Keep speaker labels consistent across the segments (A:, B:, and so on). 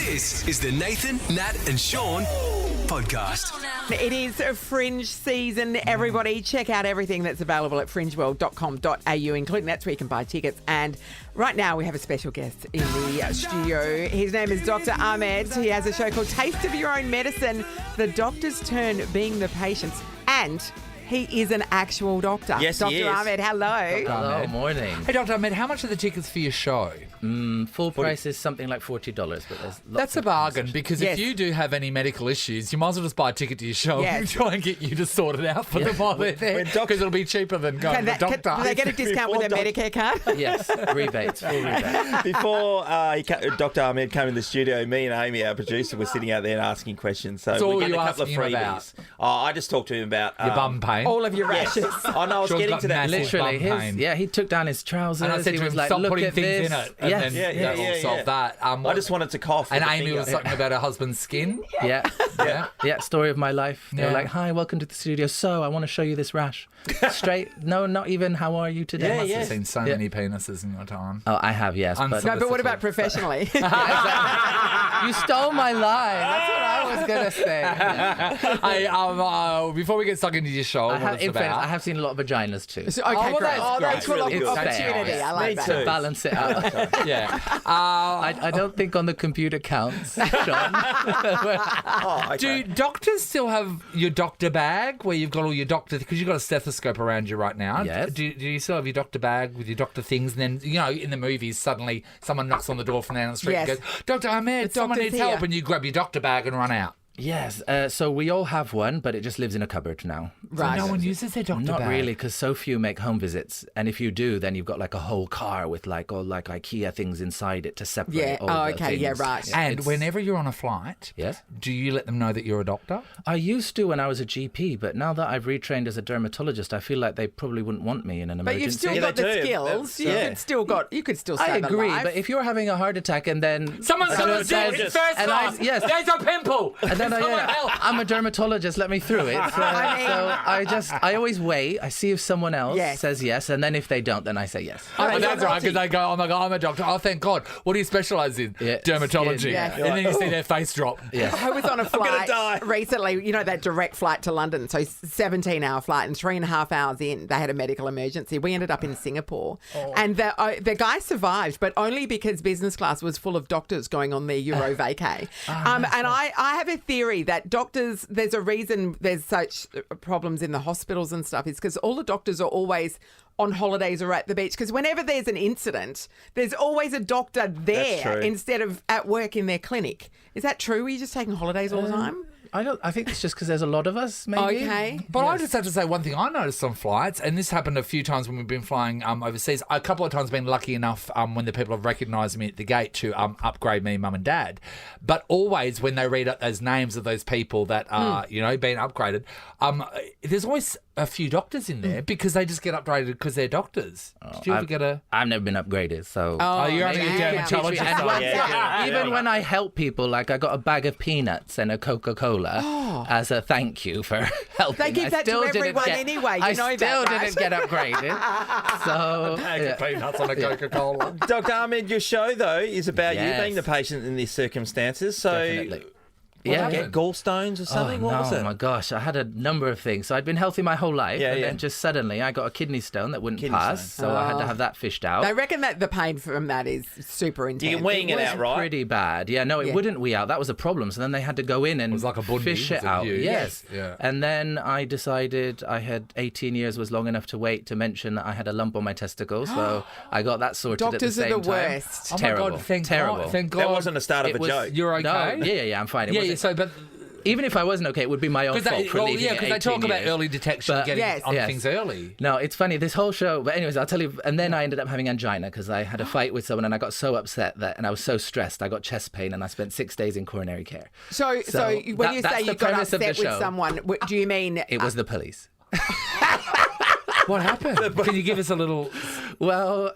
A: This is the Nathan, Nat and Shaun podcast.
B: It is a Fringe season, everybody. Check out everything that's available at fringeworld.com.au, including that's where you can buy tickets. And right now we have a special guest in the studio. His name is Dr. Ahmed. He has a show called Taste of Your Own Medicine, the doctor's turn being the patient's. And he is an actual doctor.
C: Yes,
B: Dr.
C: he is.
B: Ahmed, hello.
C: Hello, morning.
D: Hey, Dr. Ahmed, how much are the tickets for your show?
C: Full price is something like $40, but there's lots
D: That's a
C: of
D: bargain, because
B: Yes.
D: if you do have any medical issues, you might as well just buy a ticket to your show
B: Yes.
D: and try and get you to sort it out for them while they're there, because it'll be cheaper than going to the doctor.
B: Do they get a discount with their Medicare card?
C: Yes, rebates, full rebate.
E: Before Dr. Ahmed came in the studio, me and Amy, our producer, were sitting out there and asking questions. So
D: all
E: we get
D: you
E: a couple of
D: asking him about?
E: freebies. I just talked to him about
D: Your bum pain.
B: All of your
E: Yes.
B: rashes.
E: Oh no, I was
D: Sean's
E: getting
D: got
E: to that.
D: massive
C: Literally,
D: bum pain.
C: he took down his trousers.
D: And I said
C: he
D: to
C: was
D: him,
C: like,
D: stop
C: look
D: putting
C: at
D: things
C: this.
D: in it, and
C: Yes.
D: then
E: Yeah,
D: that'll solve that.
E: I just wanted to cough.
D: And
E: with the
D: Amy
E: finger.
D: was talking about her husband's skin.
C: Yeah, story of my life. They were
D: Yeah.
C: like, hi, welcome to the studio. So, I want to show you this rash. Straight, no, not even, how are you today?
E: Yeah,
D: Must
E: yeah.
D: have seen so many penises in your time.
C: Oh, I have, yes.
D: I'm
C: But
D: so-
B: No, but what about professionally?
C: you stole my line. That's what I was going to say.
D: Hey, before we get stuck into your show,
C: I
D: what
C: have,
D: it's
C: in fairness,
D: about.
C: I have seen a lot of vaginas too.
B: Okay,
D: well,
B: great.
D: that's great.
B: Equal
C: It's
B: opportunity.
C: fair.
B: I like
E: Me
B: that.
E: too.
C: Balance it out.
D: Yeah.
C: I don't think on the computer counts, Sean.
E: Oh, okay.
D: Do doctors still have your doctor bag where you've got all your doctor... Because you've got a stethoscope around you right now.
C: Yes.
D: Do you still have your doctor bag with your doctor things? And then, in the movies, suddenly someone knocks on the door from down the street
B: Yes.
D: and goes, Dr. Ahmed, someone
B: doctor's
D: needs help.
B: here.
D: And you grab your doctor bag and run out.
C: Yes, so we all have one, but it just lives in a cupboard now.
B: Right.
D: So no one uses their doctor
C: Not
D: bag.
C: really, because so few make home visits, and if you do, then you've got like a whole car with all IKEA things inside it to separate.
B: Yeah.
C: all
B: Oh,
C: the
B: okay. Yeah,
C: things.
B: right.
D: And
C: It's-
D: whenever you're on a flight,
C: Yes?
D: do you let them know that you're a doctor?
C: I used to when I was a GP, but now that I've retrained as a dermatologist, I feel like they probably wouldn't want me in an
B: But
C: emergency.
B: you've still
E: Yeah,
B: got
E: they
B: the
E: do.
B: skills.
E: Yeah.
B: You could still
C: I
B: save
C: agree,
B: a life.
C: but if you're having a heart attack and then
D: Someone's
C: someone
D: going to do it in
C: says-
D: first
C: and I-
D: class.
C: yes.
D: There's a pimple.
C: And then
D: Someone help.
C: I'm a dermatologist, let me through it. So I always wait. I see if someone else
B: Yes.
C: says yes, and then if they don't, then I say yes.
D: Oh,
B: right,
D: that's
B: so
D: right, because they go, oh my God, I'm a doctor. Oh, thank God. What do you specialise in?
C: Yeah,
D: Dermatology.
C: skin.
B: Yeah.
D: And then you see their face drop.
C: Yeah.
B: I was on a flight
E: die.
B: recently, that direct flight to London, so 17-hour flight, and 3.5 hours in, they had a medical emergency. We ended up in Singapore, and the guy survived, but only because business class was full of doctors going on their Euro vacay. And I have a theory that doctors, there's a reason there's such problems in the hospitals and stuff, is because all the doctors are always on holidays or at the beach, because whenever there's an incident, there's always a doctor there
E: true.
B: instead of at work in their clinic. Is that true? Are you just taking holidays all the time?
C: I think it's just because there's a lot of us, maybe.
B: Okay.
D: But I just have to say one thing I noticed on flights, and this happened a few times when we've been flying overseas. A couple of times been lucky enough when the people have recognised me at the gate to upgrade me, mum and dad. But always when they read out those names of those people that are, being upgraded, there's always a few doctors in there because they just get upgraded because they're doctors. Did you ever get a...
C: I've never been upgraded, so...
D: Oh, you're only a
B: maybe.
D: dermatologist.
C: And
D: are you?
C: even when I help people, like I got a bag of peanuts and a Coca-Cola as a thank you for helping.
B: They give
C: I
B: that to
C: still didn't
B: everyone
C: get-
B: anyway, you
C: I
B: know that,
C: still
B: right?
C: didn't get upgraded. So
D: Peanuts on a Coca-Cola.
E: Dr. Ahmed, your show though is about you
C: Yes.
E: being the patient in these circumstances. So,
C: definitely.
E: yeah,
D: happened?
E: gallstones or something.
C: Oh,
E: What was
C: no,
E: it?
C: my gosh, I had a number of things. So I'd been healthy my whole life,
E: Yeah,
C: and
E: yeah.
C: then just suddenly I got a kidney stone that wouldn't
E: Kidney
C: pass,
E: stone.
C: so I had to have that fished out.
B: They reckon that the pain from that is super intense.
E: You're weeing it out, right?
C: Pretty bad. Yeah, no, it
B: Yeah.
C: wouldn't wee out. That was a problem. So then they had to go in and
D: was like a bundy,
C: fish
D: was
C: it
D: it
C: out.
D: huge?
C: Yes.
D: Yeah.
C: And then I decided I had 18 years was long enough to wait to mention that I had a lump on my testicle. So I got that sorted
B: Doctors
C: at
B: are
C: the same
B: the
C: time.
B: worst.
D: Oh my
C: Terrible.
D: God, thank
C: Terrible.
D: God. Thank God.
E: That wasn't the start of
C: It
E: a
C: was-
E: joke.
D: You're okay?
C: No, yeah, I'm fine. It
D: Yeah,
C: wasn't-
D: so, but...
C: even if I wasn't okay, it would be my own fault for leaving
D: because
C: at
D: they talk
C: 18
D: about
C: years.
D: early detection,
C: But-
D: getting
B: Yes.
D: on
C: Yes.
D: things early.
C: No, it's funny, this whole show, but anyways, I'll tell you, and then I ended up having angina because I had a fight with someone and I got so upset and I was so stressed, I got chest pain and I spent 6 days in coronary care.
B: So when
C: that-
B: you
C: that's
B: say
C: the
B: you got
C: premise of
B: upset
C: the
B: with
C: show.
B: someone, do you mean...
C: It was the police.
D: What happened? Can you give us a little...
C: Well,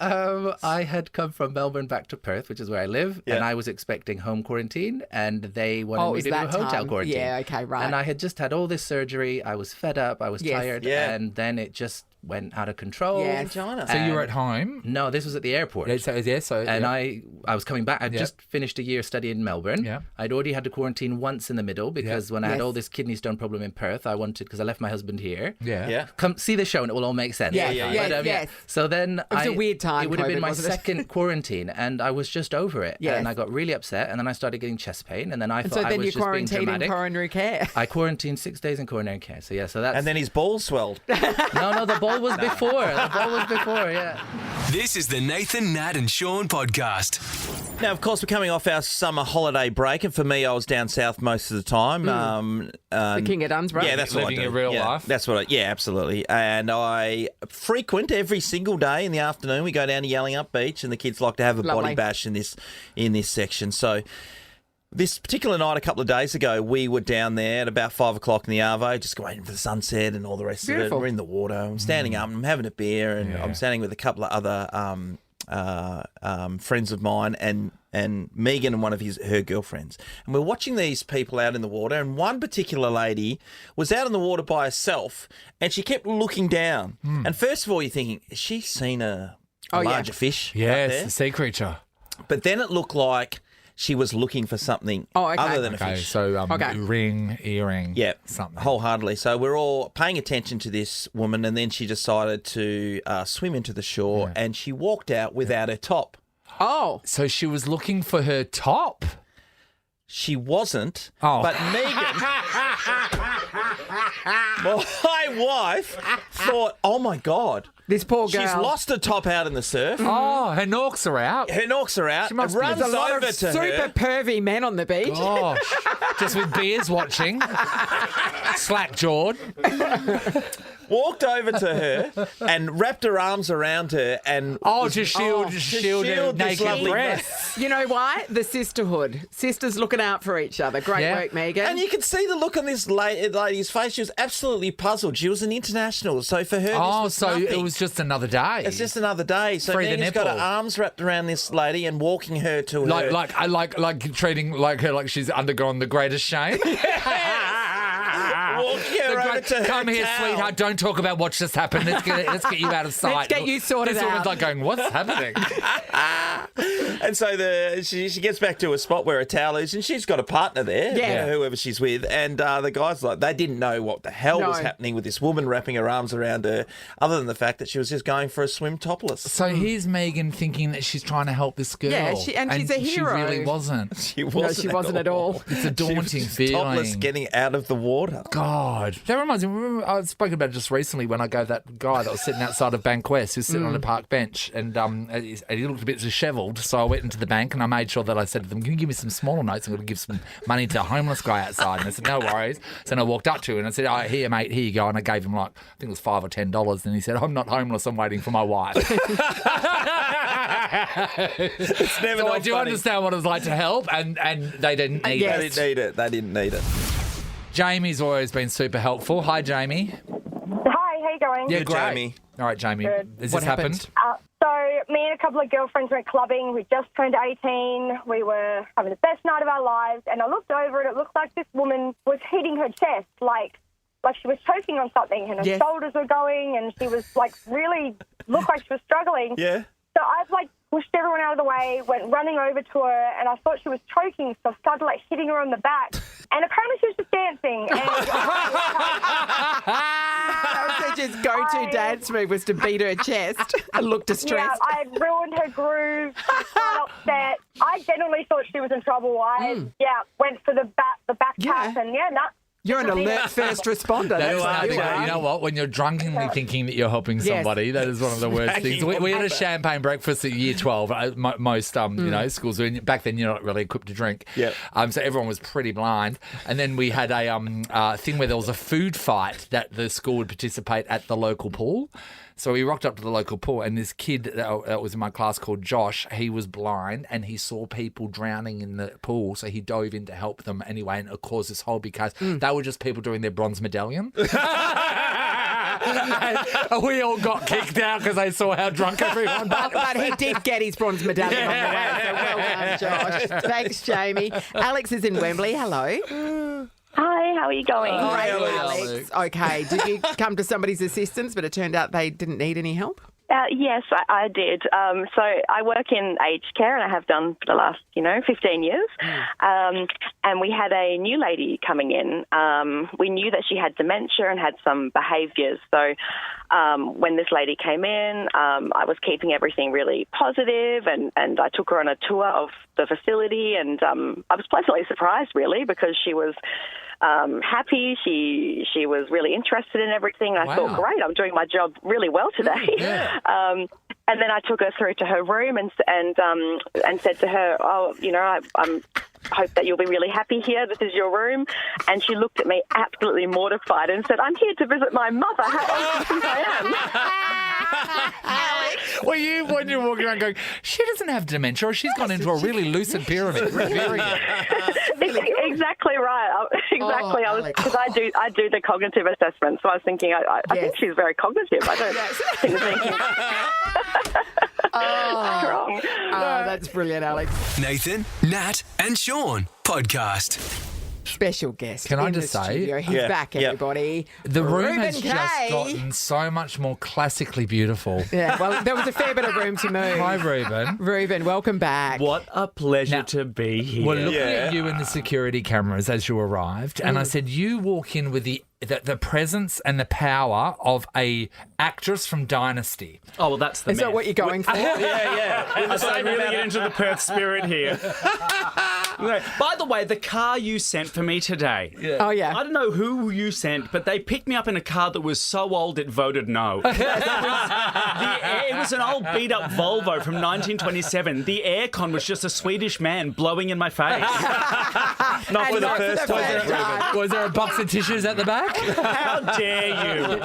C: I had come from Melbourne back to Perth, which is where I live, and I was expecting home quarantine, and they wanted
B: Oh, it
C: me
B: was
C: to do a
B: that
C: hotel
B: time.
C: quarantine.
B: Yeah, okay, right.
C: And I had just had all this surgery. I was fed up. I was
B: Yes.
C: tired,
E: Yeah.
C: and then it just went out of control.
B: Yeah.
E: China.
D: So you were at home?
C: No, this was at the airport.
D: And
C: I was coming back. I'd just finished a year studying in Melbourne.
D: Yeah.
C: I'd already had to quarantine once in the middle because when I had
B: Yes.
C: all this kidney stone problem in Perth, I wanted, because I left my husband here.
E: Yeah.
C: Come see the show and it will all make sense.
B: Yeah,
E: yeah,
B: yeah. Yes.
C: So then
B: was a weird time,
C: It would have been
B: COVID,
C: my
B: wasn't it?
C: second quarantine and I was just over it.
B: Yes.
C: And I got really upset and then I started getting chest pain and then I
B: And
C: thought
B: so
C: I
B: then
C: was
B: you
C: just being
B: quarantined in
C: dramatic.
B: coronary care.
C: I quarantined 6 days in coronary care. So that's...
E: And then his balls swelled.
C: No, the ball was before. The ball was before, yeah.
A: This is the Nathan, Nat and Shaun podcast.
E: Now, of course, we're coming off our summer holiday break, and for me, I was down south most of the time.
B: The King of Dunsborough.
E: Yeah, that's what I
D: Living
E: do.
D: your real
E: Yeah,
D: life.
E: That's what yeah, absolutely. And I frequent every single day in the afternoon. We go down to Yellingup Beach, and the kids like to have a
B: Lovely.
E: body bash in this section. So this particular night, a couple of days ago, we were down there at about 5 o'clock in the Arvo, just waiting for the sunset and all the rest of
B: Beautiful.
E: it. We're in the water. I'm standing up, and I'm having a beer, and I'm standing with a couple of other friends of mine and Megan and one of her girlfriends. And we're watching these people out in the water, and one particular lady was out in the water by herself, and she kept looking down. And first of all, you're thinking, has she seen a larger fish out
D: Yes,
E: there?
D: the sea creature.
E: But then it looked like she was looking for something other than a
D: Okay,
E: fish.
D: so
B: Okay.
D: ring, earring,
E: Yeah,
D: something.
E: wholeheartedly. So we're all paying attention to this woman, and then she decided to swim into the shore, and she walked out without her top.
B: Oh.
D: So she was looking for her top.
E: She wasn't,
D: Oh.
E: but Megan, my wife, thought, oh my God,
B: This poor girl.
E: she's lost her top out in the surf.
D: Oh, her norks are out.
E: Her norks are out.
D: She must be-
E: runs
B: There's a lot
E: over
B: of
E: to
B: super
E: her.
B: pervy men on the beach.
D: Gosh, just with beers watching. Slack jawed.
E: Walked over to her and wrapped her arms around her and
D: To shield her
E: this
D: naked
E: lovely
D: breasts.
B: You know why? The sisterhood. Sisters looking out for each other. Great
D: Yeah.
B: work, Megan.
E: And you could see the look on this lady's face. She was absolutely puzzled. She was an international, so for her, this was
D: So
E: nothing.
D: it was just another day.
E: It's just another day. So
D: Free the
E: Megan's got her
D: nipple.
E: arms wrapped around this lady and walking her to her.
D: like treating her like she's undergone the greatest shame.
E: Walking her over to her
D: Come here,
E: towel.
D: sweetheart. Don't talk about what's just happened. Let's get you out of sight.
B: get you sorted
D: This woman's
B: out.
D: like going, what's happening?
E: And so she gets back to a spot where a towel is, and she's got a partner there,
B: Yeah.
E: whoever she's with. And the guys, like, they didn't know what the hell was
B: No.
E: happening with this woman wrapping her arms around her, other than the fact that she was just going for a swim topless.
D: So here's Megan thinking that she's trying to help this girl.
B: Yeah, and she's a hero.
D: She really wasn't.
E: She
B: No, she wasn't at all.
D: It's a daunting
E: She was topless
D: feeling.
E: getting out of the water.
D: God, that reminds me. Remember, I spoke about it just recently when I gave that guy that was sitting outside of Bank West, who's sitting on a park bench, and he looked a bit dishevelled. So I went into the bank and I made sure that I said to them, "Can you give me some smaller notes? I'm going to give some money to a homeless guy outside." And they said, "No worries." So then I walked up to him and I said, "Oh, here, mate, here you go." And I gave him I think it was $5 or $10. And he said, "I'm not homeless. I'm waiting for my wife."
E: It's never
D: So
E: not
D: I do
E: funny.
D: understand what it was like to help, and they didn't need
B: Yes.
E: They
D: it.
E: didn't need it. They didn't need it.
D: Jamie's always been super helpful. Hi, Jamie.
F: Hi, how you going?
D: Yeah,
E: Good,
D: great.
E: Jamie.
D: All right, Jamie.
F: Good.
D: Has
B: What
D: this happened?
F: So me and a couple of girlfriends went clubbing. We just turned 18. We were having the best night of our lives, and I looked over and it looked like this woman was hitting her chest, like she was choking on something, and her
B: Yes.
F: shoulders were going, and she was really looked like she was struggling.
E: Yeah.
F: So I've pushed everyone out of the way, went running over to her, and I thought she was choking, so I started hitting her on the back. And apparently she was just dancing. And
B: That was her just go-to dance move was to beat her chest and look
F: yeah,
B: distressed.
F: I had ruined her groove. She was quite upset. I genuinely thought she was in trouble. I went for the back tap, and
B: You're an alert first responder.
D: That
B: That's
D: is
B: what you
D: you
B: are.
D: know what? When you're drunkenly thinking that you're helping
B: Yes.
D: somebody, that is one of the worst
E: Smacking
D: things. We had a
E: them.
D: champagne breakfast at year 12. Most schools do. Back then, you're not really equipped to drink.
E: Yep.
D: So everyone was pretty blind. And then we had a thing where there was a food fight that the school would participate at the local pool. So we rocked up to the local pool, and this kid that was in my class called Josh, he was blind, and he saw people drowning in the pool, so he dove in to help them anyway, and it caused this whole because they were just people doing their bronze medallion. And we all got kicked out because they saw how drunk everyone was.
B: But he did get his bronze medallion on the way, so well done, Josh. Thanks, Jamie. Alex is in Wembley. Hello.
G: Hi, how are you going?
B: Great,
E: Alex.
B: Alex. Okay, did you come to somebody's assistance, but it turned out they didn't need any help?
G: Yes, I did. So I work in aged care, and I have done for the last, 15 years. And we had a new lady coming in. We knew that she had dementia and had some behaviours. So when this lady came in, I was keeping everything really positive, and I took her on a tour of the facility, and I was pleasantly surprised, really, because she was happy. She was really interested in everything. I thought, great, I'm doing my job really well today. And then I took her through to her room and said to her, I'm hope that you'll be really happy here. This is your room. And she looked at me absolutely mortified and said, I'm here to visit my mother. How old do you think I am?
D: Well, when you're walking around going, she doesn't have dementia, or she's gone into a really lucid period.
G: Exactly right. Exactly. Because I do the cognitive assessment. So I was thinking, I think she's very cognitive. I don't think thinking. Wrong.
B: Oh, that's brilliant, Alex.
A: Nathan, Nat, and Shaun podcast.
B: Special guest.
D: Can I
B: in
D: just
B: the
D: say-
B: studio. He's back, everybody.
D: The room
B: Reuben
D: has
B: Kay.
D: just gotten so much more classically beautiful.
B: Yeah, well, there was a fair bit of room to move.
D: Hi, Reuben.
B: Reuben, welcome back.
H: What a pleasure
D: Now,
H: to be here.
D: We're looking at you in the security cameras as you arrived, and I said you walk in with the presence and the power of a actress from Dynasty.
H: Oh, well, that's the
B: Is that what you're going for?
H: I started really get into the Perth spirit here. By the way, the car you sent for me today.
B: Oh, yeah.
H: I don't know who you sent, but they picked me up in a car that was so old it voted no. It was an old beat-up Volvo from 1927. The aircon was just a Swedish man blowing in my face.
E: Not for the
B: not for
E: first
B: the
E: time.
B: first time.
D: Was there a box of tissues at the back?
H: How dare you?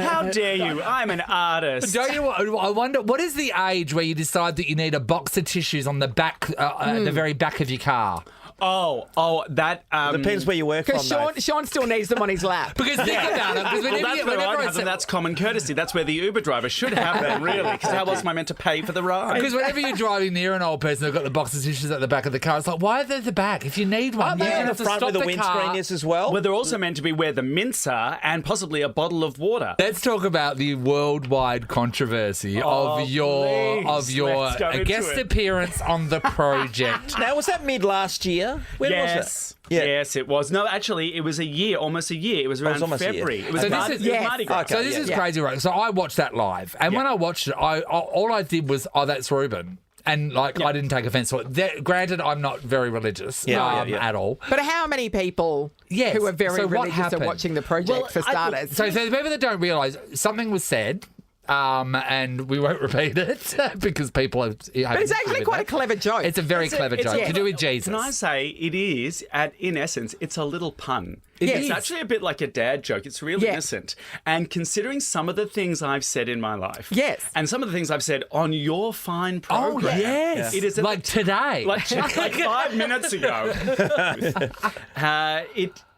H: How dare you? I'm an artist.
D: Don't you? I wonder, what is the age where you decide that you need a box of tissues on the back, the very back of your car?
H: That
E: Depends where you work from,
B: Because Sean still needs them on his lap.
D: Because think about it. Because
H: Well, that's where I have them. That's common courtesy. That's where the Uber driver should have them, really. Because how else am I meant to pay for the ride?
D: Because whenever you're driving near an old person who's got the box of tissues at the back of the car, it's like, why are they at the back? If you need one,
E: Aren't
D: you're
E: they
D: going
E: in
D: to
E: the
D: have to
E: front
D: stop
E: with the
D: the
E: windscreen
D: car.
E: is as well?
H: Well, they're also meant to be where the mints are and possibly a bottle of water.
D: Let's talk about the worldwide controversy of your
H: let's go into
D: guest
H: it.
D: appearance on the project.
E: Now, was that mid last year? When was
H: Yes.
E: it? Yeah.
H: Yes, it was. No, actually, it was a year, almost a year. It was around
E: almost a year.
H: February. It was
D: So this
H: Mardi,
D: is-
H: it was
B: Yes.
H: Mardi Gras.
E: Okay.
D: So this is
B: yeah.
D: crazy, right? So I watched that live, and when I watched it, all I did was, that's Reuben. And, I didn't take offence to it. Granted, I'm not very religious at all.
B: But how many people
D: Yes.
B: who are very
D: So what
B: religious are
D: happened?
B: watching the project, for starters?
D: So the people that don't realise, something was said, and we won't repeat it because people have.
B: But it's actually quite a clever joke.
D: It's a very clever joke to do with Jesus.
H: Can I say it is, in essence, it's a little pun.
B: Yes.
H: It's actually a bit like a dad joke. It's really
B: Yeah.
H: innocent. And considering some of the things I've said in my life,
B: Yes.
H: and some of the things I've said on your fine
D: Oh,
H: program,
D: yes.
H: it is a-
D: like today.
H: like 5 minutes ago.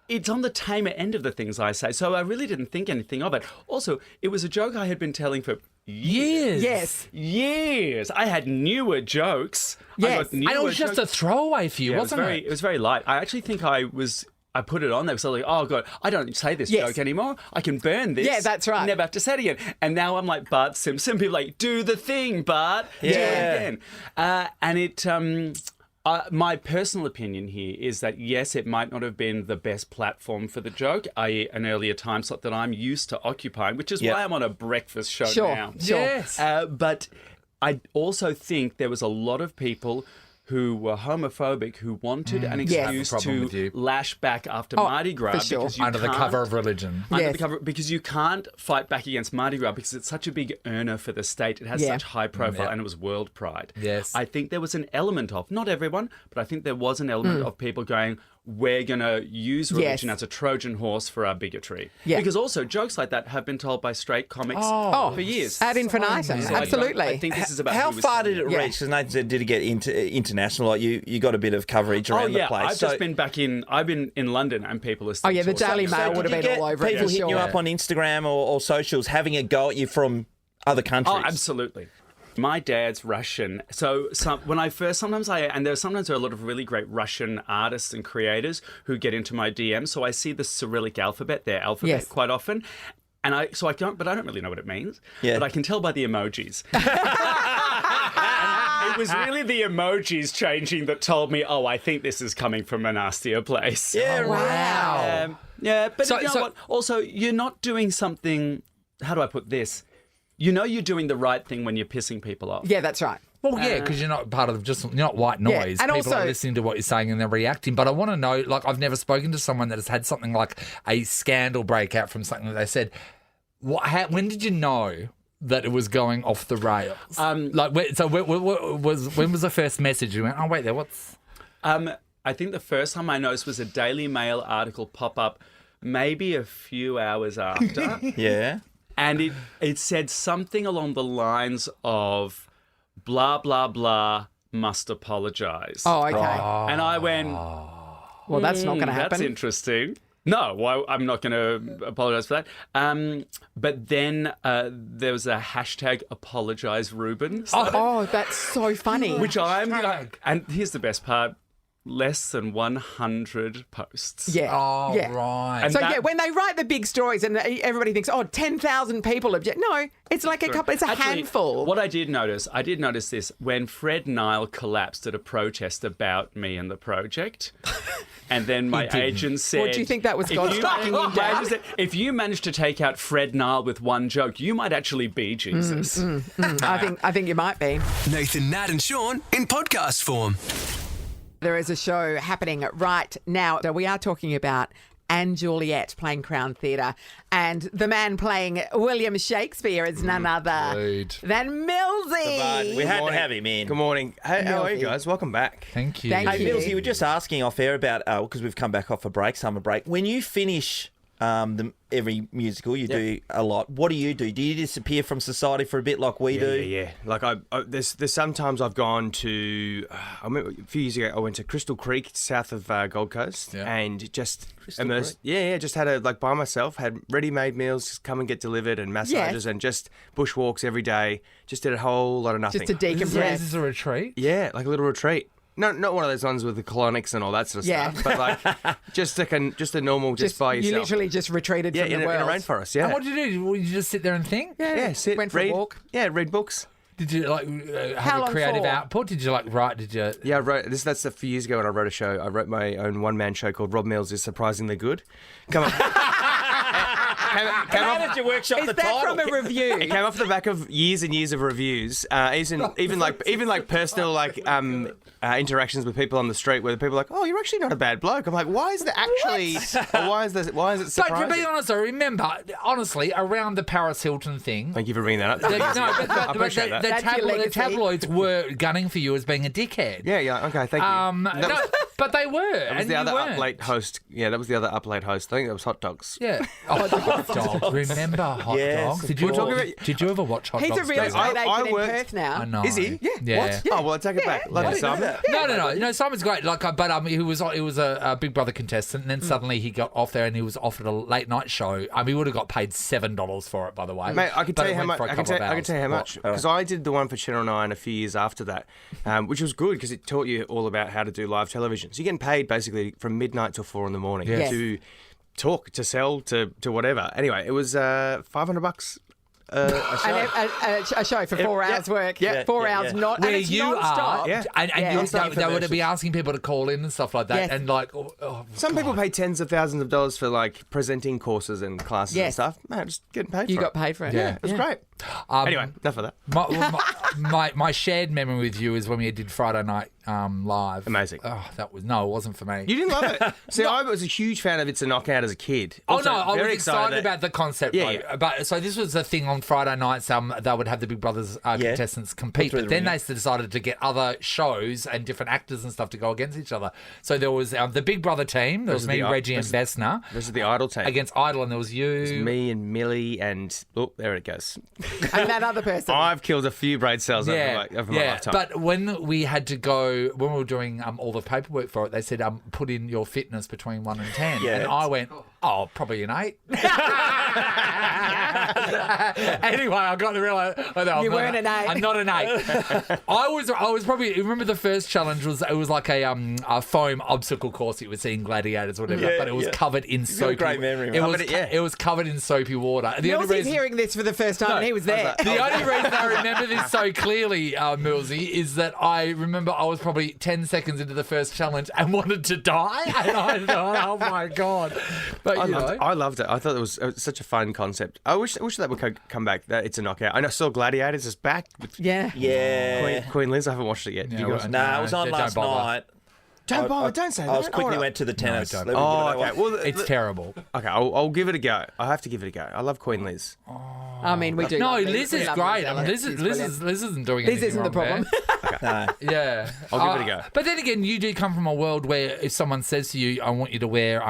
H: It's on the tamer end of the things I say, so I really didn't think anything of it. Also, it was a joke I had been telling for
D: years.
B: Yes.
H: years. I had newer jokes.
B: Yes.
H: I got newer
D: And it was just a
H: jokes.
D: throwaway for you,
H: Yeah,
D: wasn't
H: it was very light. I actually think I put it on there because I was like, oh, God, I don't say this
B: Yes.
H: joke anymore. I can burn this.
B: Yeah, that's right.
H: Never have to say it again. And now I'm like Bart Simpson. People are like, do the thing, Bart. Do it again. And it... my personal opinion here is that, yes, it might not have been the best platform for the joke, i.e. an earlier time slot that I'm used to occupying, which is why I'm on a breakfast show now.
B: Sure.
D: Yes.
H: But I also think there was a lot of people who were homophobic who wanted an
B: Yes.
H: excuse
D: I have a problem with you.
H: to lash back after Mardi Gras
B: for sure.
H: because you
D: Under the
H: can't-
D: cover of religion.
H: under
B: Yes.
H: the cover, because you can't fight back against Mardi Gras because it's such a big earner for the state. It has
B: Yeah.
H: such high profile and it was world pride.
D: Yes.
H: I think there was an element of, not everyone, but I think there was an element of people going, we're going to use religion
B: Yes.
H: as a Trojan horse for our bigotry.
B: Yeah.
H: Because also jokes like that have been told by straight comics for years.
B: Ad infinitum.
H: So
B: Absolutely.
H: I think this is about
E: How
H: who was
E: far
H: telling
E: did it
B: Yeah.
E: reach? Because Nathan said, did it get international? Like you got a bit of coverage around the place.
H: I've just been back in. I've been in London, and people are. Still
B: Oh, yeah, the
H: talking
B: Daily
H: about
B: Mail
H: it.
B: would have
E: Did you
B: been all
E: get
B: over it,
E: people
B: for
E: hitting you
B: sure.
E: up on Instagram or socials having a go at you from other countries?
H: Oh, absolutely. My dad's Russian, so sometimes there are a lot of really great Russian artists and creators who get into my DM. So I see the Cyrillic alphabet, their alphabet, quite often, and I don't really know what it means.
E: Yeah.
H: But I can tell by the emojis. It was really the emojis changing that told me, oh, I think this is coming from a nastier place.
E: Yeah,
B: Wow.
H: Yeah, but
C: So-
H: you know
C: so-
H: what? Also, you're not doing something. How do I put this? You know you're doing the right thing when you're pissing people off.
B: Yeah, that's right.
D: Well, yeah, because you're not part of you're not white noise.
B: and
D: People
B: also-
D: are listening to what you're saying and they're reacting. But I want to know, like, I've never spoken to someone that has had something like a scandal breakout from something that they said. When did you know that it was going off the rails? When was the first message? You went, oh wait, what's?
H: I think the first time I noticed was a Daily Mail article pop up maybe a few hours after.
E: Yeah.
H: And it said something along the lines of blah, blah, blah, must apologise.
B: Oh, okay.
H: And I went,
B: Well, that's not going to happen.
H: that's interesting. No, well, I'm not going to apologise for that. But then there was a hashtag apologise Ruben.
B: Oh, that's so funny.
H: Which I'm like, and here's the best part. Less than 100 posts.
B: Yeah.
D: Oh,
B: yeah.
D: right.
H: And
B: So,
H: that-
B: when they write the big stories and everybody thinks, 10,000 people object. No, it's like a couple, it's a
H: Actually,
B: handful.
H: What I did notice this when Fred Nile collapsed at a protest about me and the project. And then my agent said...
B: Well, do you think that was God striking him
H: my
B: down?
H: agent said, if you manage to take out Fred Nile with one joke, you might actually be Jesus.
B: I think you might be.
A: Nathan, Nat, and Sean in podcast form.
B: There is a show happening right now. We are talking about Anne Juliet playing Crown Theatre, and the man playing William Shakespeare is none other
D: Dude.
B: than Millsy.
E: We had to have him in.
I: Good morning. Hey, how are you
B: Milky.
I: guys? Welcome back.
D: Thank you.
B: Thank
E: Hey,
B: you.
E: Mills, you were just asking off air about, because we've come back off a summer break. When you finish every musical, you do a lot. What do? Do you disappear from society for a bit like we do?
I: Yeah. Like there's sometimes I've gone to. I remember a few years ago I went to Crystal Creek, south of Gold Coast,
D: Yeah.
I: and just
E: Crystal
I: immersed. Yeah. Just had by myself. Had ready-made meals, just come and get delivered, and massages, and just bushwalks every day. Just did a whole lot of nothing.
B: Just to
D: Is
B: decompress.
D: this a retreat?
I: Yeah, like a little retreat. Not one of those ones with the colonics and all that sort of
B: Yeah.
I: stuff, but like just a normal, just by yourself.
B: You literally just retreated
I: yeah,
B: from
I: in
B: the
I: a
B: world.
I: rainforest. Yeah.
D: And what did you do? Did you just sit there and think?
I: Yeah, sit,
B: Went for
I: read.
B: a walk.
I: Yeah, read books.
D: Did you
B: How
D: have a
B: long
D: creative
B: for?
D: output? Did you write? Did you?
I: Yeah, I wrote this. That's a few years ago when I wrote a show. I wrote my own one-man show called Rob Mills is Surprisingly Good. Come on.
E: How did you workshop
B: Is
E: the
B: that
E: title?
B: from a review?
I: It came off the back of years and years of reviews, even like personal interactions with people on the street, where the people are like, "Oh, you're actually not a bad bloke." I'm like, "Why is that actually? Or why is it
D: But
I: surprising?"
D: to be honest, I remember, honestly, around the Paris Hilton thing.
I: Thank you for bringing that up.
D: I
I: appreciate that.
B: That's your
D: the
B: legacy.
D: tabloids were gunning for you as being a dickhead.
I: Yeah. Okay, thank you.
D: No, but they were.
I: That was
D: and
I: the
D: you
I: other
D: weren't.
I: up late host. Yeah, that was the other up late host. I think that was Hot Dogs.
D: Yeah. Oh, hot dogs. Remember hot
E: Yes,
D: dogs?
E: of
D: Did you,
I: course. We're talking about-
D: did you ever watch hot
B: He's
D: dogs?
B: a real
D: David?
B: estate
I: I
B: agent in
I: worked-
B: Perth now.
D: I know.
I: Is he?
D: Yeah.
I: What? Oh well, I take it back. Love you, Simon.
D: No. Simon's great. He was a Big Brother contestant, and then suddenly he got off there and he was offered a late night show. He would have got paid $7 for it, by the way.
I: Mate, I can
D: But
I: tell
D: it
I: you how
D: went
I: much.
D: for a
I: I can
D: couple
I: tell
D: of
I: you how
D: hours.
I: much because I did the one for Channel 9 a few years after that, which was good because it taught you all about how to do live television. So you're getting paid basically from midnight till 4 in the morning
B: Yes.
I: to talk, to sell, to whatever. Anyway, it was $500 a show.
B: And a show for 4 hours work.
I: Yeah.
B: 4
E: Yeah,
B: hours,
E: yeah.
B: not
D: Where
B: and it's
D: you
B: non-stop.
D: are,
I: Yeah.
D: and
B: Yeah.
D: they would be asking people to call in and stuff like that,
B: Yes.
D: and
I: Some people pay tens of thousands of dollars for like presenting courses and classes and
B: Yes.
I: stuff. Man, just getting paid
B: You
I: for
B: got
I: it.
B: paid for it.
I: Yeah, it was great. Anyway, enough of that.
D: My shared memory with you is when we did Friday night live.
I: Amazing.
D: Oh, it wasn't for me.
I: You didn't love it. See, I was a huge fan of It's a Knockout as a kid.
D: Oh
I: Also,
D: no, I was
I: very
D: excited
I: that-
D: about the concept.
I: Yeah,
D: though.
I: yeah.
D: But so this was a thing on Friday nights. They would have the Big Brothers contestants compete,
E: through
D: but
E: the
D: then
E: ring.
D: they decided to get other shows and different actors and stuff to go against each other. So there was the Big Brother team. There was me, Reggie, and Bessner
I: This is the Idol team.
D: against Idol, and there was you.
I: It's me and Millie and there it goes.
B: And that other person.
I: I've killed a few brain cells over my lifetime.
D: But when we had to go, when we were doing all the paperwork for it, they said, put in your fitness between 1 and 10.
E: Yeah.
D: And I went, probably an 8. Anyway, I got to realise
B: You weren't an 8.
D: I'm not an 8. I was probably. Remember the first challenge was like a foam obstacle course that you would see in Gladiators, or whatever.
E: Yeah,
D: but it was
E: yeah.
D: covered in
E: You've got a
D: soapy.
E: great memory,
D: It
E: mate.
D: was was covered in soapy water. The only
B: Millsy's
D: reason.
B: hearing this for the first time, and he was there.
D: The only reason I remember this so clearly, Millsy, is that I remember I was probably 10 seconds into the first challenge and wanted to die. And I thought, oh my God. But,
I: I loved it. I thought it was such a fun concept. I wish that would come back. That it's a knockout. I know saw Gladiators is back with
B: Yeah.
I: Queen Liz. I haven't watched it yet.
D: Yeah,
I: You guys-
D: well,
E: No, it was on
D: don't
E: last
D: bother.
E: night.
I: Don't bother. Don't say that.
E: I was quickly
I: Oh,
E: went to the tennis.
D: don't.
E: Let me
I: Oh,
E: get it
I: okay.
E: away.
I: Well,
D: It's terrible.
I: okay. I'll give it a go. I have to give it a go. I love Queen Liz.
B: I mean, we do.
D: No,
B: love
D: Liz
B: We
D: is
B: love
D: great.
B: Liz
D: I mean,
B: Ellis. She's brilliant.
D: Liz isn't doing
B: Liz
D: anything
B: isn't the
D: wrong
B: problem.
D: there.
E: No.
D: Yeah,
I: I'll give it a go.
D: But then again, you do come from a world where if someone says to you, "I want you to wear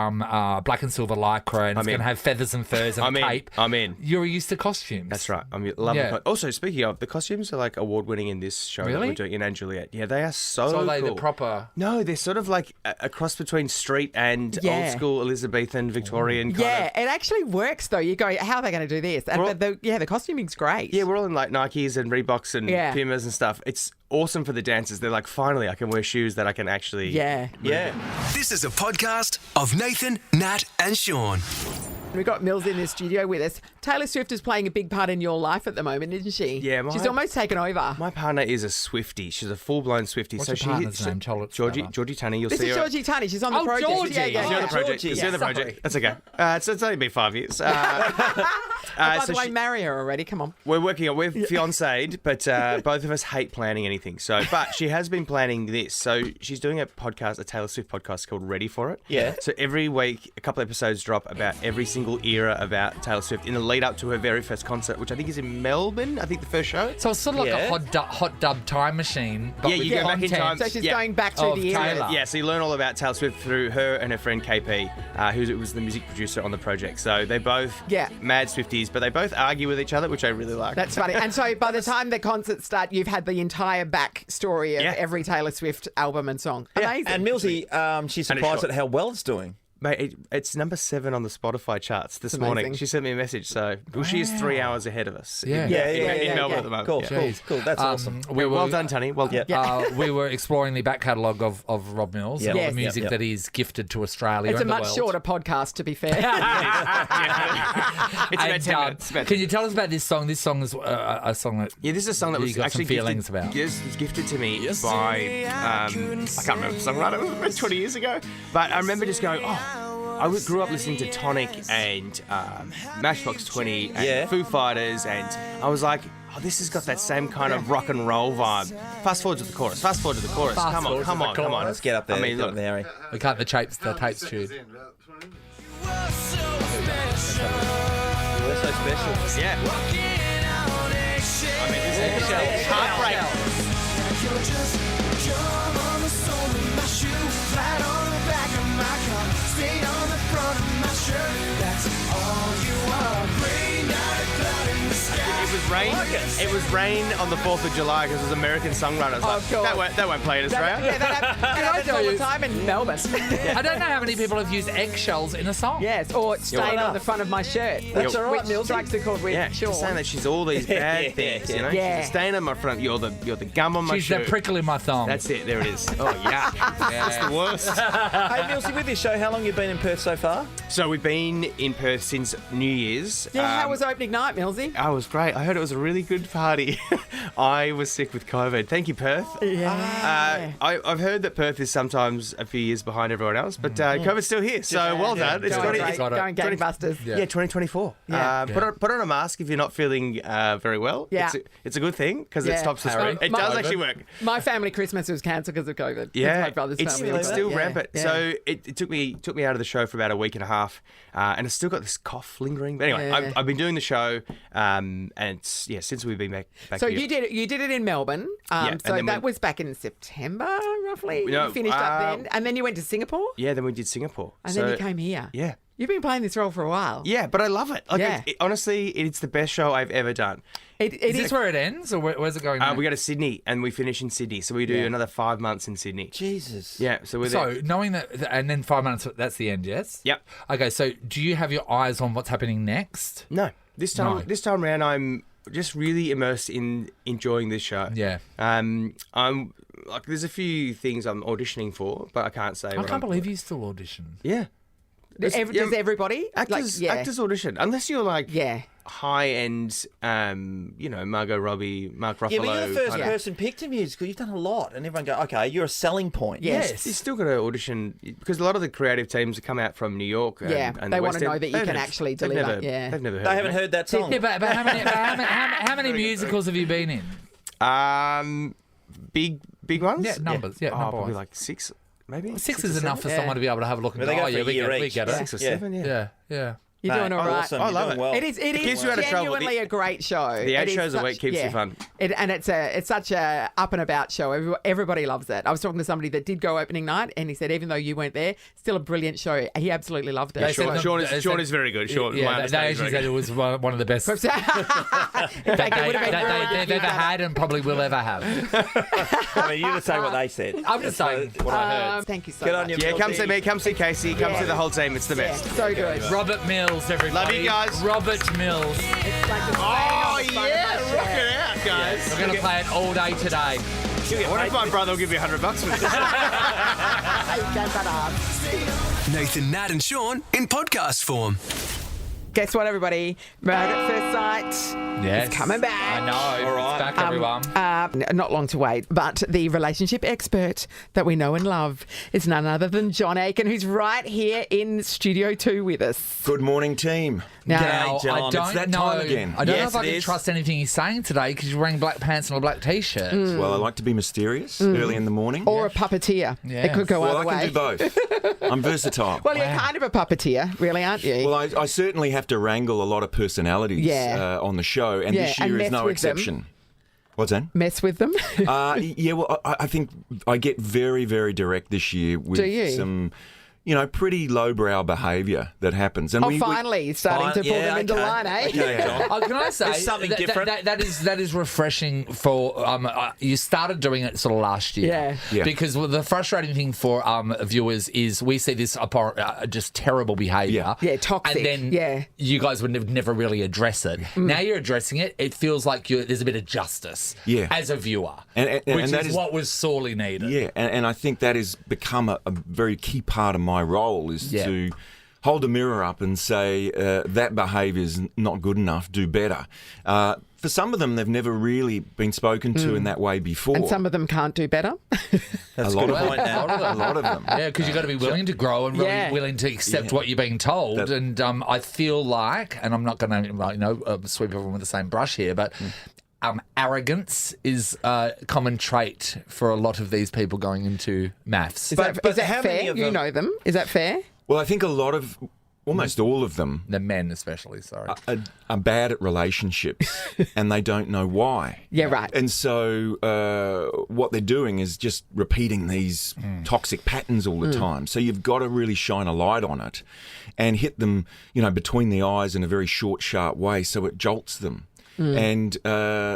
D: black and silver lycra and it's
I: I'm
D: going
I: in.
D: to have feathers and furs and
I: I'm
D: a
I: in.
D: cape,"
I: I'm in.
D: you're used to costumes.
I: That's right. I'm loving
D: Yeah.
I: it. Also, speaking of, the costumes are like award winning in this show that
D: Really?
I: we're doing in Anne Juliet. Yeah, they are so
D: So are they
I: cool.
D: the proper?
I: No, they're sort of like a cross between street and
B: Yeah.
I: old school Elizabethan, Victorian kind
B: Yeah,
I: of.
B: it actually works though. You go, how are they going to do this? And
I: Well-
B: the costuming's great.
I: Yeah, we're all in like Nikes and Reeboks and
B: Yeah.
I: Pumas and stuff. It's awesome for the dancers. They're like, finally, I can wear shoes that I can actually.
B: Yeah.
E: Yeah.
A: This is a podcast of Nathan, Nat, and Sean.
B: We've got Mills in the studio with us. Taylor Swift is playing a big part in your life at the moment, isn't she?
I: Yeah,
B: she's almost taken over.
I: My partner is a Swiftie. She's a full blown Swiftie.
D: What's
I: so
D: your
I: she
D: partner's name? Tell it
I: Georgie
D: together.
I: Tunney. You'll
B: This
I: see
B: is
I: her.
B: Georgie Tunney. She's on the
D: Oh,
B: project.
D: Georgie.
B: Yeah, yeah,
I: She's
B: yeah.
I: on the project.
E: Georgie.
I: She's on the
D: Sorry.
I: project. That's okay. It's only been 5 years.
B: By
I: So
B: the way,
I: she-
B: marry her already. Come on.
I: We're working on. We're fiancéed, but both of us hate planning anything. So, but she has been planning this. So she's doing a podcast, a Taylor Swift podcast called Ready for It.
E: Yeah.
I: So every week, a couple episodes drop about every single era about Taylor Swift in the lead up to her very first concert, which I think is in Melbourne. I think the first show.
D: So it's sort of like
E: Yeah.
D: a hot dub time machine. But
I: Yeah,
D: with
I: you go back in
D: content.
I: time.
B: So she's
I: Yeah.
B: going back through
D: Of
B: the eras.
D: Taylor.
I: Yeah, so you learn all about Taylor Swift through her and her friend KP, who was the music producer on the project. So they both mad Swifties, but they both argue with each other, which I really like.
B: That's funny. And so by the time the concerts start, you've had the entire back story of
I: Yeah.
B: every Taylor Swift album and song. Amazing.
E: And Millsy, she's
I: And it's
E: surprised
I: short.
E: at how well it's doing.
I: Mate, it's number 7 on the Spotify charts this
B: amazing.
I: morning. She sent me a message, so she is 3 hours ahead of us.
D: Yeah.
I: in Melbourne at the moment.
E: Cool,
I: Yeah.
E: cool, cool. That's awesome.
I: Well done, Tony. Well done.
D: We were exploring the back catalogue of Rob Mills and all
B: Yes.
D: the music
E: Yep.
D: that he's gifted to Australia
B: It's a
D: and the
B: much
D: world.
B: shorter podcast, to be fair.
I: It's about
D: And,
I: 10 minutes. About
D: can you tell us about this song? This song is a song that
I: Yeah, this is a song that
D: you
I: was
D: got some
I: actually
D: feelings
I: gifted,
D: about.
I: Yes, it was gifted to me by I can't remember the songwriter. It was about 20 years ago, but I remember just going, I grew up listening to Tonic and Matchbox 20 and Foo Fighters, and I was like, this has got that same kind of rock and roll vibe. Fast forward to the chorus. Come on.
E: Let's get up there.
I: I mean,
E: get up
I: look,
E: there, Harry.
D: we cut the tapes tuned.
E: We're so special.
I: yeah. I mean, this is heartbreak. It was rain on the 4th of July because it was American songwriters.
B: Of course.
I: That won't play in Australia.
B: Yeah, that happens
D: tell
B: all the
D: you-
B: time in Melbourne.
D: I don't know how many people have used eggshells in a song.
B: Yes, or stain on the front of my shirt.
E: That's all right,
B: Which
E: Millsy.
B: strikes the chord with
I: Yeah,
B: Sean.
I: she's saying that she's all these bad things, you know?
B: Yeah.
I: She's a stain on my front. You're the gum on my
D: She's
I: shoe.
D: the prickle in my thumb.
I: That's it. There it is. Oh, yeah. That's the worst.
E: Hey, Millsy, with this show, how long you been in Perth so far?
I: So we've been in Perth since New Year's.
B: Yeah, how was opening night, Millsy?
I: I was great. I heard it was a really good party. I was sick with COVID. Thank you, Perth.
B: Yeah.
I: I've heard that Perth is sometimes a few years behind everyone else, but COVID's still here. So well done. It's
B: Going
I: 20,
B: great.
D: got it.
B: Going gangbusters.
D: Yeah.
I: yeah, 2024.
B: Yeah.
I: Put on a mask if you're not feeling very well.
B: Yeah.
I: It's a good thing because it
B: Yeah.
I: stops the
D: Harry.
I: spread. It
B: My-
I: does actually work.
B: My family Christmas was cancelled because of COVID.
I: Yeah,
B: My brother's
I: it's,
B: family.
I: it's
B: was.
I: still
B: Yeah.
I: rampant.
B: Yeah.
I: So it took me out of the show for about a week and a half, and it's still got this cough lingering. But anyway,
B: Yeah.
I: I've been doing the show, and it's since we've been back
B: So
I: here.
B: you did it in Melbourne.
I: and
B: So
I: then
B: that was back in September, roughly.
I: No,
B: You finished up then, and then you went to Singapore,
I: Yeah, then we did Singapore.
B: and then you came here.
I: Yeah.
B: You've been playing this role for a while.
I: Yeah, but I love it. Like,
B: Yeah.
I: honestly, it's the best show I've ever done.
B: It
D: Is this where it ends, or where's it going? next?
I: We go to Sydney and we finish in Sydney, so we do another 5 months in Sydney.
E: Jesus.
I: Yeah, so we're there.
D: So knowing that, and then 5 months, that's the end, yes?
I: Yep.
D: Okay, so do you have your eyes on what's happening next?
I: No, this time around, I'm just really immersed in enjoying this show.
D: Yeah.
I: I'm like, there's a few things I'm auditioning for, but I can't say.
D: I can't believe you still audition.
I: Yeah.
B: does everybody?
I: Actors audition unless you're like
B: Yeah.
I: high end, Margot Robbie, Mark Ruffalo.
E: Yeah, but you're the first
I: kind of-
E: person picked a musical. You've done a lot, and everyone go, okay, you're a selling point.
B: Yes.
I: You still got to audition because a lot of the creative teams come out from New York. And,
B: Yeah,
I: and
B: they
I: the
B: wanna
I: West End.
B: know that you
I: They've
B: can
I: never-
B: actually
I: they've
B: deliver.
I: never-
B: Yeah.
I: They've never heard.
E: They
I: of
E: haven't
I: me.
E: heard that song.
D: Yeah, but how many musicals have you been in?
I: Big ones.
D: Yeah, numbers. Yeah,
I: probably
D: number-wise.
I: like six, maybe.
D: Six
I: or
D: is enough for
I: seven?
D: someone to be able to have a look and
E: Well, they
D: go,
E: go
D: oh,
E: for
D: yeah,
E: a
D: we
E: year
D: get
E: each.
D: it.
I: Yeah, 6 or 7. Yeah.
D: Yeah.
B: You're doing all right.
E: Awesome.
I: I
E: You're
I: love
E: doing
I: it.
E: well.
B: It is
I: keeps you out of trouble.
B: genuinely a great show.
I: The 8
B: It is
I: shows a week keeps you fun.
B: And it's such a up and about show. Everybody loves it. I was talking to somebody that did go opening night, and he said even though you weren't there, still a brilliant show. He absolutely loved it.
D: They said
I: Sean is very good. Sean, my
D: Yeah, they
I: understanding is
D: actually
I: very
D: said it
I: good.
D: was one of the best
B: In fact, it would have been
D: they've ever had and probably will ever have.
E: I mean, you just say what they said.
D: I'm just saying.
E: What I heard.
B: Thank you so
E: Good
B: much.
E: on you.
I: Yeah, come
E: Milty.
I: see me, come see Casey, come see the whole team. It's the
B: Yeah,
I: best.
B: so good.
D: Robert Mills, everybody.
I: Love you guys.
D: Robert Mills.
B: It's like the
I: Oh,
B: saying on the front of
I: yeah,
B: my
I: rock
B: shirt.
I: it out, guys.
D: We're going to play it all day today.
I: What if my brother will give you $100 for this?
B: Hey, go for the hub.
A: Nathan, Nat, and Sean in podcast form.
B: Guess what, everybody? Murder at First Sight.
D: Yes.
B: It's coming back.
D: I know.
E: All right.
D: It's back, everyone.
B: Not long to wait, but the relationship expert that we know and love is none other than John Aiken, who's right here in Studio 2 with us.
E: Good morning, team.
B: Now,
D: Now,
E: John,
D: I
E: it's
D: don't
E: that
D: know.
E: time again.
D: I don't know
E: Yes,
D: if I
E: it
D: can
E: is.
D: trust anything he's saying today because you're wearing black pants and a black t-shirt.
E: Well, I like to be mysterious early in the morning.
B: Or a puppeteer.
D: Yeah.
B: It could go
E: well,
B: either
E: I
B: way.
E: can do both. I'm versatile.
B: Well, you're kind of a puppeteer, really, aren't you?
E: Well, I certainly have to wrangle a lot of personalities
B: Yeah.
E: on the show, and
B: Yeah,
E: this
B: and
E: year
B: mess
E: is no
B: with them.
E: exception. What's that?
B: Mess with them.
E: Yeah, well, I think I get very, very direct this year with
B: Do you?
E: some, pretty lowbrow behaviour that happens. And
B: Finally, starting to pull them into line, eh?
E: Okay, John.
D: Can I say
E: There's something
D: that,
E: different.
D: that is refreshing for you started doing it sort of last year.
B: Yeah.
E: Yeah.
D: Because the frustrating thing for viewers is we see this just terrible behaviour.
B: Yeah, toxic.
D: And then
B: Yeah.
D: you guys would never really address it. Now you're addressing it. It feels like there's a bit of justice
E: Yeah.
D: as a viewer,
E: And
D: which
E: that
D: is
E: is-
D: what was sorely needed.
E: Yeah, and I think that has become a very key part of my role is
D: Yeah.
E: to hold a mirror up and say that behaviour is not good enough, do better. For some of them, they've never really been spoken to in that way before.
B: And some of them can't do better.
E: a lot of
B: point
E: them.
B: now.
E: A lot of them.
D: Yeah, because you've got to be willing to grow and really
B: Yeah.
D: willing to accept what you're being told.
E: That-
D: And I feel like, and I'm not going to sweep everyone with the same brush here, but arrogance is a common trait for a lot of these people going into maths.
B: Is
E: But
B: that
E: how many
B: fair?
E: of
B: You
E: them-
B: know them. Is that fair?
E: Well, I think almost all of them
D: The men especially, sorry.
E: are bad at relationships and they don't know why.
B: Yeah, right.
E: And so what they're doing is just repeating these toxic patterns all the time. So you've got to really shine a light on it and hit them, between the eyes in a very short, sharp way so it jolts them. And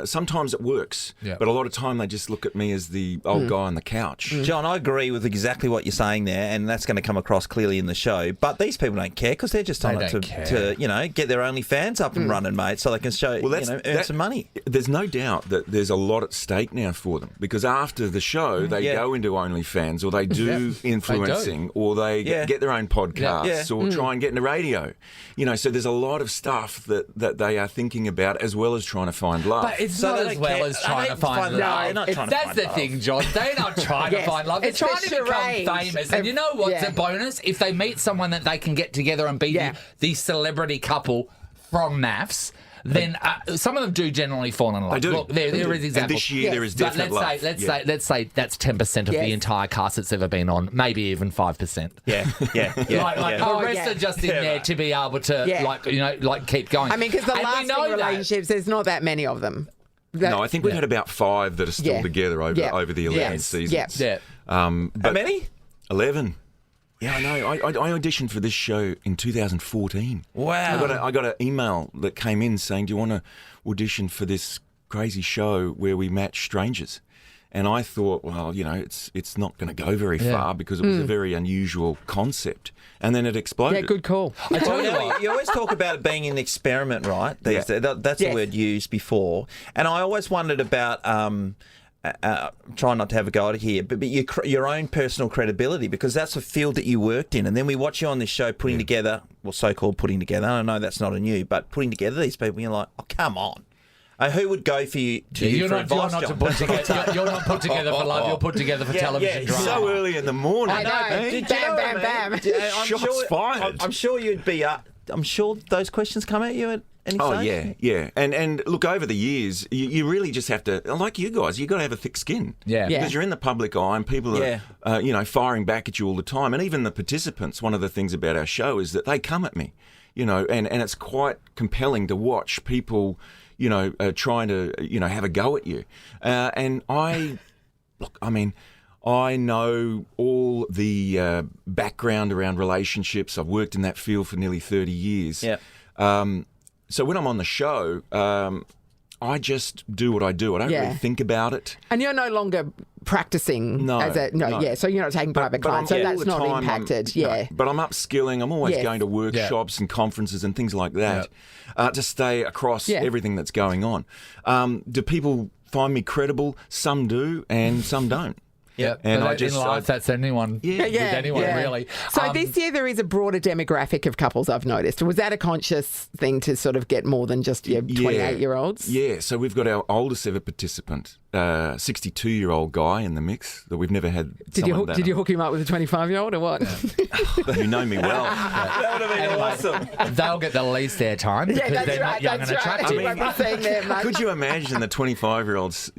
E: sometimes it works,
D: Yeah.
E: but a lot of time they just look at me as the old guy on the couch.
J: John, I agree with exactly what you're saying there, and that's going to come across clearly in the show. But these people don't care because they're just on it
D: don't
J: to get their OnlyFans up and running, mate, so they can show, earn some money.
E: There's no doubt that there's a lot at stake now for them because after the show, they
J: Yeah.
E: go into OnlyFans or they do influencing or they
J: Yeah.
E: get their own podcasts
J: Yeah.
E: or try and get into radio. So there's a lot of stuff that they are thinking about as well as trying to find love.
D: But it's
J: So
D: not
J: they
D: as
J: don't
D: well
J: care.
D: as
J: They
D: trying to
J: don't
D: find
J: find
D: love.
J: love. They're not trying to
D: That's
J: find
D: the
J: love.
D: thing, John. They're not trying to
B: Yes.
D: find love. They're
B: It's
D: trying
B: the
D: to become
B: charade
D: famous. And you know what's
B: yeah.
D: a bonus? If they meet someone that they can get together and be
B: Yeah.
D: the celebrity couple from maths, then some of them do generally fall in love.
K: They do.
D: Look, there is examples.
K: And this year there is
D: But
K: definite love.
D: let's say that's 10% of the entire cast it's ever been on, maybe even 5%.
J: Yeah.
D: The rest are just in there to be able to, keep going.
B: I mean, because the
D: And we
B: lasting
D: know that.
B: relationships, there's not that many of them.
K: No, I think we've had about 5 that are still together over the 11 seasons.
B: Yeah.
J: How many?
K: 11. Yeah, I know. I auditioned for this show in 2014.
J: Wow.
K: I got an email that came in saying, "Do you want to audition for this crazy show where we match strangers?" And I thought, well, it's not going to go very far because it was a very unusual concept. And then it exploded.
B: Yeah, good call.
J: I tell you what, you always talk about it being an experiment, right? That's the word used before. And I always wondered about trying not to have a go at it here, but your own personal credibility, because that's a field that you worked in. And then we watch you on this show putting together, well, so-called putting together. I know that's not a new, but putting together these people, you're like, oh, come on. Who would go for you for advice, John?
D: You're not put together for love. You're put together for television drama.
K: So early in the morning.
B: I know. Bam.
K: Shots fired.
J: I'm sure you'd be. I'm sure those questions come at you at any stage.
K: Yeah. And look, over the years, you really just have to, like you guys, you've got to have a thick skin.
D: Yeah.
K: Because you're in the public eye and people are, firing back at you all the time. And even the participants, one of the things about our show is that they come at me, and it's quite compelling to watch people, trying to, have a go at you. And I know all the background around relationships. I've worked in that field for nearly 30 years.
J: Yeah.
K: So when I'm on the show, I just do what I do. I don't really think about it.
B: And you're no longer practicing
K: No.
B: So you're not taking private clients, so that's not impacted.
K: But I'm upskilling. I'm always going to workshops and conferences and things like that to stay across everything that's going on. Do people find me credible? Some do, and some don't.
J: Yeah,
D: and in life, that's anyone. With anyone, really.
B: So this year there is a broader demographic of couples, I've noticed. Was that a conscious thing to sort of get more than just your 28-year-olds?
K: Yeah. So we've got our oldest ever participant, 62-year-old guy in the mix that we've never had.
B: Did you hook him up with a 25-year-old or what?
K: You know me well.
J: That would have been awesome.
D: They'll get the least airtime because they're not young and attractive.
K: Could you imagine the 25-year-olds,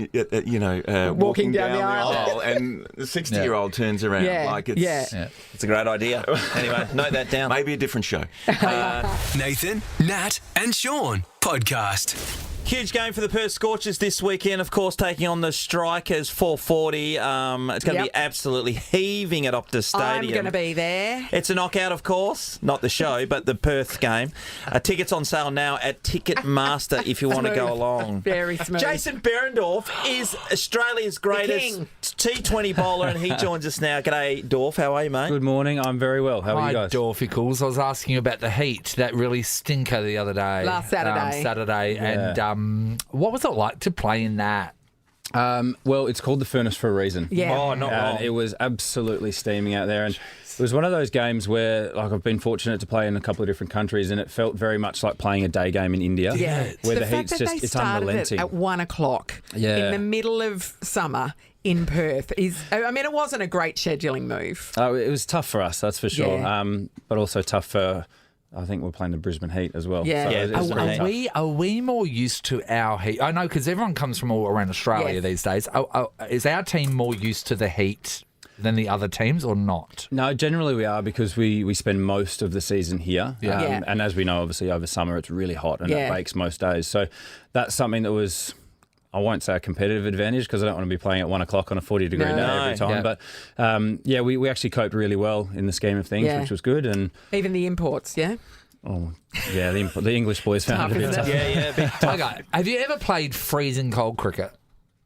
K: walking down the aisle and the 60-year-old turns around like it's...
J: It's a great idea. Anyway, note that down.
K: Maybe a different show.
A: Nathan, Nat and Shaun podcast.
J: Huge game for the Perth Scorchers this weekend, of course, taking on the Strikers, 4:40. It's going to be absolutely heaving at Optus Stadium.
B: I'm going to be there.
J: It's a knockout, of course. Not the show, but the Perth game. Tickets on sale now at Ticketmaster if you want to go along.
B: Very smooth.
J: Jason Behrendorff is Australia's greatest T20 bowler, and he joins us now. G'day, Dorff. How are you, mate?
L: Good morning. I'm very well. How are you guys?
D: Hi, Dorficles. I was asking you about the heat, that really stinker the other day.
B: Last Saturday.
D: And what was it like to play in that?
L: Well, it's called the Furnace for a reason.
B: Yeah.
J: Oh, not wrong.
L: It was absolutely steaming out there. And it was one of those games where, I've been fortunate to play in a couple of different countries, and it felt very much like playing a day game in India.
B: Yeah.
L: Where the
B: fact
L: heat's
B: that
L: just,
B: they
L: it's
B: started
L: unrelenting.
B: it at 1 o'clock in the middle of summer in Perth it wasn't a great scheduling move.
L: It was tough for us, that's for sure.
B: Yeah.
L: But also tough for... I think we're playing the Brisbane Heat as well.
B: Yeah.
D: Are we more used to our heat? I know, because everyone comes from all around Australia these days. Is our team more used to the heat than the other teams or not?
L: No, generally we are, because we spend most of the season here.
D: Yeah.
L: And as we know, obviously over summer it's really hot and it bakes most days. So that's something that was... I won't say a competitive advantage, because I don't want to be playing at 1 o'clock on a 40-degree day every time.
D: Yeah.
L: But we actually coped really well in the scheme of things, which was good. And
B: even the imports,
L: the English boys found it a bit tough.
D: Okay. Have you ever played freezing cold cricket?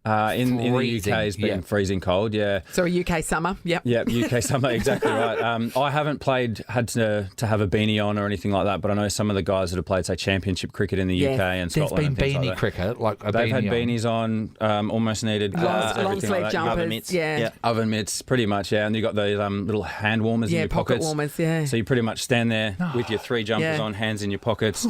L: In the UK, it's been freezing cold,
B: So a UK summer,
L: Yep, UK summer, exactly right. I haven't had to have a beanie on or anything like that, but I know some of the guys that have played, say, championship cricket in the UK and Scotland.
D: There's been
L: and
D: beanie
L: like
D: cricket, like a
L: they've
D: beanie
L: had beanies on, almost needed gloves,
B: long
L: everything
B: sleeve
L: like that.
B: jumpers,
J: Oven mitts.
L: Oven mitts, pretty much, and you got the little hand warmers in your
B: pocket
L: pockets.
B: warmers,
L: So you pretty much stand there with your 3 jumpers on, hands in your pockets.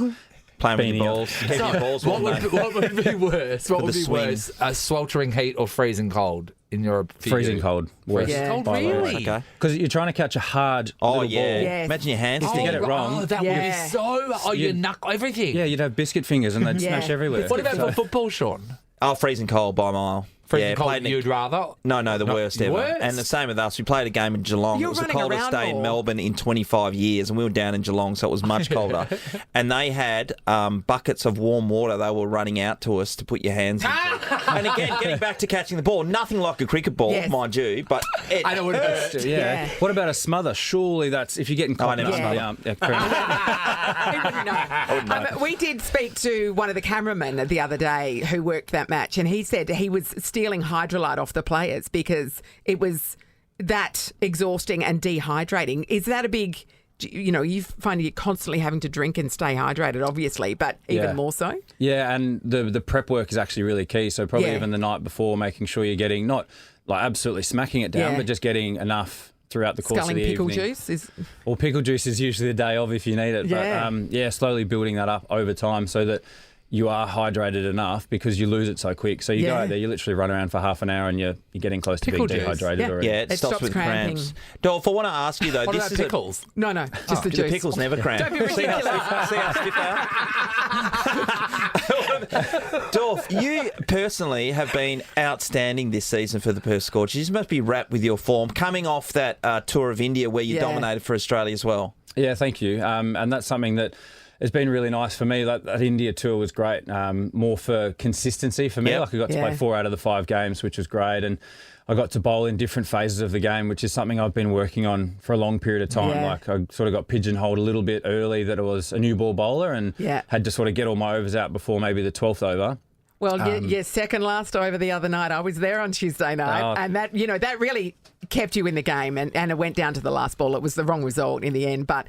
J: Playing with your balls. Keep your balls warm, mate.
D: What would be worse? What
J: For
D: would
J: the
D: be
J: swing.
D: worse? Sweltering heat or freezing cold? In your
L: Freezing cold. Worse.
B: Yeah.
D: Cold,
L: By the way.
D: really?
J: Okay.
L: Because you're trying to catch a hard little ball.
B: Yes.
J: Imagine your hands
L: If you
J: sticking
L: get it wrong.
D: Oh, that would
B: Yeah.
D: be so. Oh, you knuckle everything.
L: Yeah, you'd have biscuit fingers and they'd
B: Yeah.
L: smash everywhere.
D: What about for football, Sean?
J: Oh, freezing cold by a mile.
D: Freezing cold,
J: played in-
D: you'd rather?
J: No, the worst ever.
D: worst?
J: And the same with us. We played a game in Geelong.
B: You're
J: It was the
B: running
J: coldest
B: around
J: day in
B: more.
J: Melbourne in 25 years, and we were down in Geelong, so it was much colder. And they had buckets of warm water they were running out to us to put your hands into. And again, getting back to catching the ball, nothing like a cricket ball,
B: Yes.
J: mind you, but it
D: I know what it
J: hurt.
D: is.
L: Yeah.
B: Yeah.
L: What about a smother? Surely that's if you're getting caught
J: never
L: in
J: smother.
B: He wouldn't know. We did speak to one of the cameramen the other day who worked that match, and he said he was stealing Hydrolite off the players because it was that exhausting and dehydrating. Is that a big... you find you're constantly having to drink and stay hydrated, obviously, but even more so?
L: Yeah, and the prep work is actually really key. So probably
B: Yeah.
L: even the night before, making sure you're getting not like absolutely smacking it down,
B: Yeah.
L: but just getting enough throughout the course
B: Sculling
L: of the
B: pickle
L: evening.
B: juice is...
L: Well, pickle juice is usually the day of if you need it.
B: Yeah.
L: But slowly building that up over time so that you are hydrated enough because you lose it so quick. So you go out there, you literally run around for half an hour and you're getting close to
D: Pickle
L: being
D: juice.
L: dehydrated already.
J: Yeah, it stops with
B: cramping.
J: cramps. Dolph, I want to ask you, though,
D: What
J: this
D: about
J: is
D: pickles?
B: No, just the
J: The
B: juice.
J: pickles never cramp.
B: Don't be
J: See how
B: ridiculous.
J: stiff they are? Dolph, you personally have been outstanding this season for the Perth Scorchers. You must be wrapped with your form, coming off that tour of India where you dominated for Australia as well.
L: Yeah, thank you. And that's something that has been really nice for me. That India tour was great, more for consistency for me.
J: Yep.
L: Like I got to play 4 out of the 5 games, which was great. And I got to bowl in different phases of the game, which is something I've been working on for a long period of time.
B: Yeah.
L: Like I sort of got pigeonholed a little bit early that I was a new ball bowler and had to sort of get all my overs out before maybe the 12th over.
B: Well, your second last over the other night. I was there on Tuesday night, and that that really kept you in the game, and it went down to the last ball. It was the wrong result in the end, but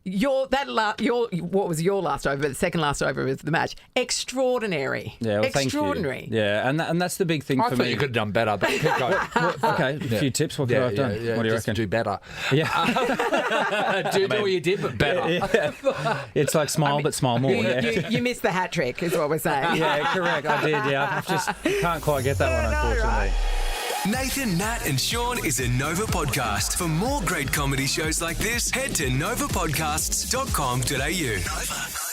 B: what was your last over? The second last over of the match. Extraordinary.
L: Yeah, well,
B: extraordinary.
L: Thank you. Yeah, and that's the big thing
D: I
L: for
D: thought
L: me.
D: you could have done better, but keep going.
L: Okay, a few tips. What could I have done?
D: Yeah,
L: What do you
D: just
L: reckon?
D: do better.
L: Yeah,
D: Do what you did, but better.
L: it's like smile, but smile more.
B: You missed the hat trick, is what we're saying.
L: Yeah, correct. I did. Yeah, I just can't quite get that one, unfortunately.
A: Nathan, Nat, and Sean is a Nova podcast. For more great comedy shows like this, head to novapodcasts.com.au. Nova.